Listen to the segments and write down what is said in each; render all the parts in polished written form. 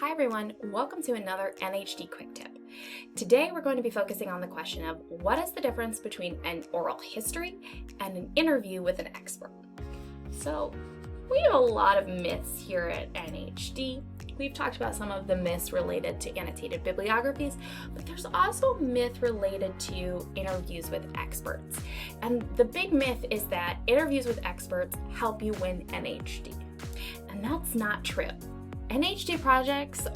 Hi everyone, welcome to another NHD Quick Tip. Today we're going to be focusing on the question of what is the difference between an oral history and an interview with an expert. So we have a lot of myths here at NHD. We've talked about some of the myths related to annotated bibliographies, but there's also a myth related to interviews with experts. And the big myth is that interviews with experts help you win NHD. And that's not true. NHD projects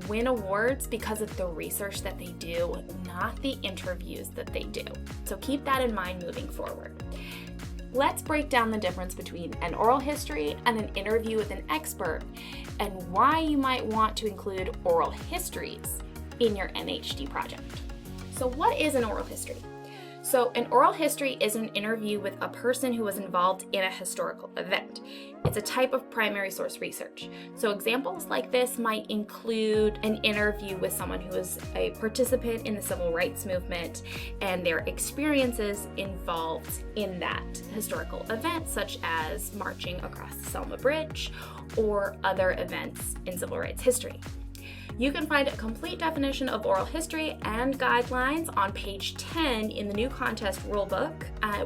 win awards because of the research that they do, not the interviews that they do. So keep that in mind moving forward. Let's break down the difference between an oral history and an interview with an expert and why you might want to include oral histories in your NHD project. So what is an oral history? So an oral history is an interview with a person who was involved in a historical event. It's a type of primary source research. So examples like this might include an interview with someone who was a participant in the civil rights movement and their experiences involved in that historical event, such as marching across the Selma Bridge or other events in civil rights history. You can find a complete definition of oral history and guidelines on page 10 in the new contest rulebook,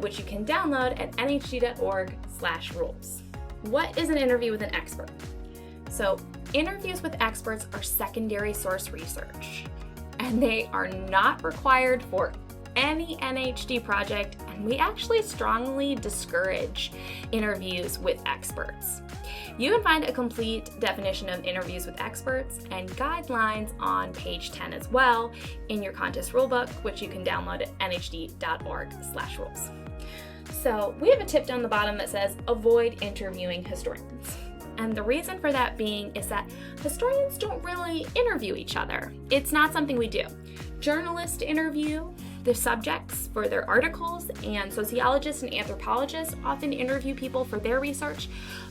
which you can download at nhd.org/rules. What is an interview with an expert? So interviews with experts are secondary source research, and they are not required for any NHD project, and we actually strongly discourage interviews with experts. You can find a complete definition of interviews with experts and guidelines on page 10 as well in your contest rulebook, which you can download at nhd.org/rules. So we have a tip down the bottom that says avoid interviewing historians. And the reason for that being is that historians don't really interview each other. It's not something we do. Journalists interview the subjects for their articles, and sociologists and anthropologists often interview people for their research,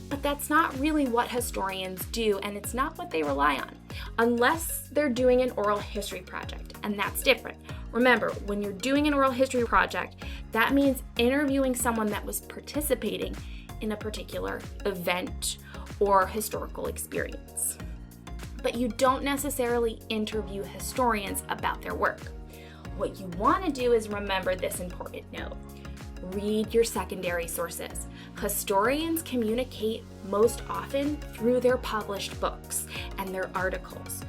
but that's not really what historians do, and it's not what they rely on, unless they're doing an oral history project, and that's different. Remember, when you're doing an oral history project, that means interviewing someone that was participating in a particular event or historical experience. But you don't necessarily interview historians about their work. What you want to do is remember this important note. Read your secondary sources. Historians communicate most often through their published books and their articles.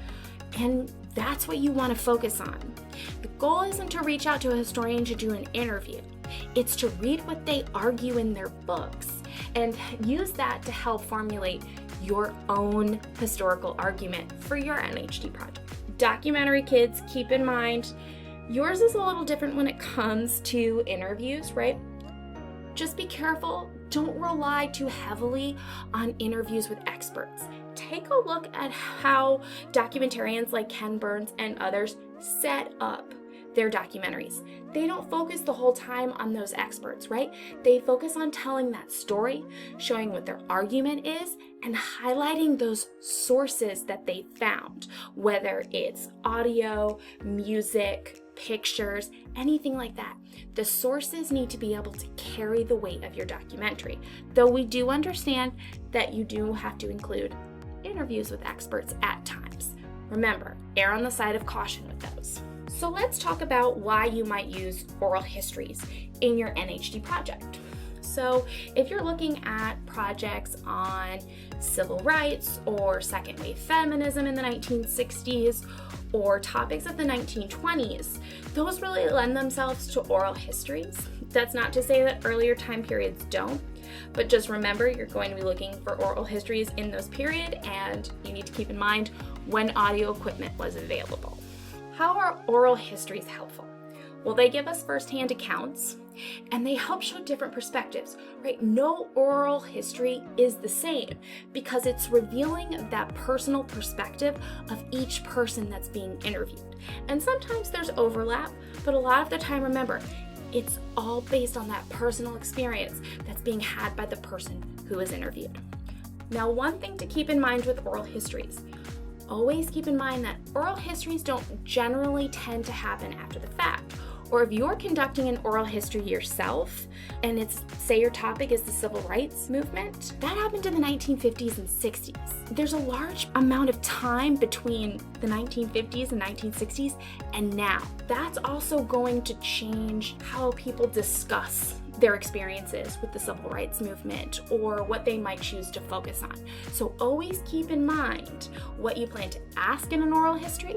And that's what you want to focus on. The goal isn't to reach out to a historian to do an interview. It's to read what they argue in their books and use that to help formulate your own historical argument for your NHD project. Documentary kids, keep in mind, yours is a little different when it comes to interviews, right? Just be careful. Don't rely too heavily on interviews with experts. Take a look at how documentarians like Ken Burns and others set up their documentaries. They don't focus the whole time on those experts, right? They focus on telling that story, showing what their argument is, and highlighting those sources that they found, whether it's audio, music, pictures, anything like that. The sources need to be able to carry the weight of your documentary, though we do understand that you do have to include interviews with experts at times. Remember, err on the side of caution with those. So let's talk about why you might use oral histories in your NHD project. So if you're looking at projects on civil rights or second wave feminism in the 1960s or topics of the 1920s, those really lend themselves to oral histories. That's not to say that earlier time periods don't, but just remember you're going to be looking for oral histories in those periods, and you need to keep in mind when audio equipment was available. How are oral histories helpful? Well, they give us firsthand accounts, and they help show different perspectives, right? No oral history is the same because it's revealing that personal perspective of each person that's being interviewed. And sometimes there's overlap, but a lot of the time, remember, it's all based on that personal experience that's being had by the person who is interviewed. Now, one thing to keep in mind with oral histories, always keep in mind that oral histories don't generally tend to happen after the fact Or if you're conducting an oral history yourself, and say your topic is the civil rights movement, that happened in the 1950s and 60s. There's a large amount of time between the 1950s and 1960s and now. That's also going to change how people discuss their experiences with the civil rights movement or what they might choose to focus on. So always keep in mind what you plan to ask in an oral history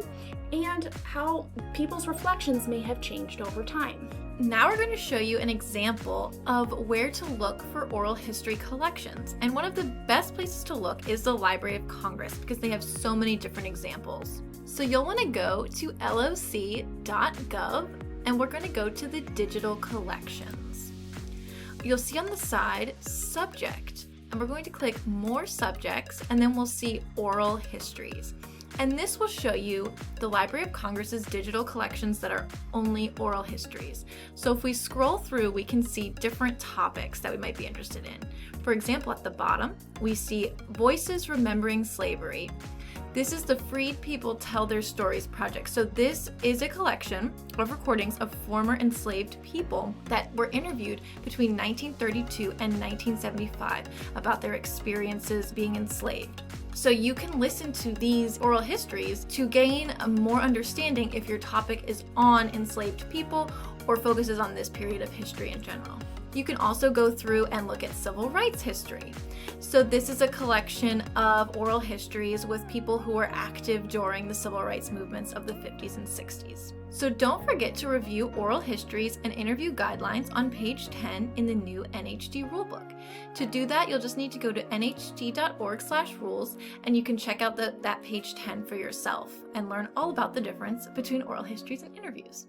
and how people's reflections may have changed over time. Now we're going to show you an example of where to look for oral history collections. And one of the best places to look is the Library of Congress because they have so many different examples. So you'll want to go to loc.gov and we're going to go to the digital collections. You'll see on the side subject, and we're going to click more subjects, and then we'll see oral histories. And this will show you the Library of Congress's digital collections that are only oral histories. So if we scroll through, we can see different topics that we might be interested in. For example, at the bottom, we see Voices Remembering Slavery. This is the Freed People Tell Their Stories project. So this is a collection of recordings of former enslaved people that were interviewed between 1932 and 1975 about their experiences being enslaved. So you can listen to these oral histories to gain a more understanding if your topic is on enslaved people or focuses on this period of history in general. You can also go through and look at civil rights history. So this is a collection of oral histories with people who were active during the civil rights movements of the 50s and 60s. So don't forget to review oral histories and interview guidelines on page 10 in the new NHD rulebook. To do that, you'll just need to go to nhd.org/rules and you can check out that page 10 for yourself and learn all about the difference between oral histories and interviews.